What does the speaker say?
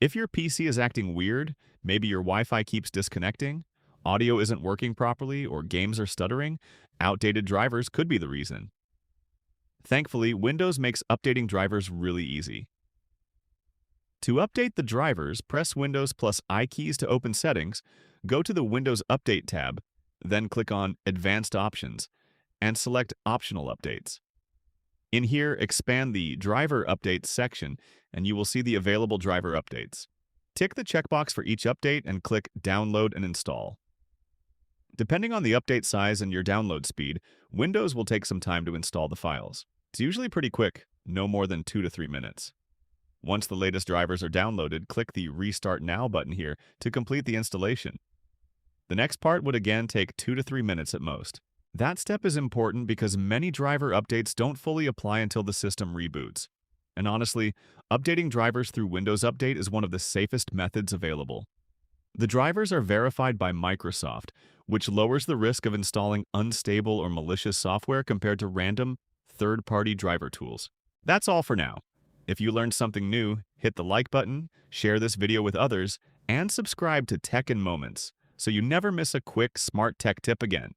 If your PC is acting weird, maybe your Wi-Fi keeps disconnecting, audio isn't working properly, or games are stuttering, outdated drivers could be the reason. Thankfully, Windows makes updating drivers really easy. To update the drivers, press Windows plus I keys to open Settings, go to the Windows Update tab, then click on Advanced Options, and select Optional Updates. In here, expand the Driver Updates section, and you will see the available driver updates. Tick the checkbox for each update and click Download and Install. Depending on the update size and your download speed, Windows will take some time to install the files. It's usually pretty quick, no more than 2 to 3 minutes. Once the latest drivers are downloaded, click the Restart Now button here to complete the installation. The next part would again take 2 to 3 minutes at most. That step is important because many driver updates don't fully apply until the system reboots. And honestly, updating drivers through Windows Update is one of the safest methods available. The drivers are verified by Microsoft, which lowers the risk of installing unstable or malicious software compared to random, third-party driver tools. That's all for now. If you learned something new, hit the like button, share this video with others, and subscribe to Tech in Moments so you never miss a quick, smart tech tip again.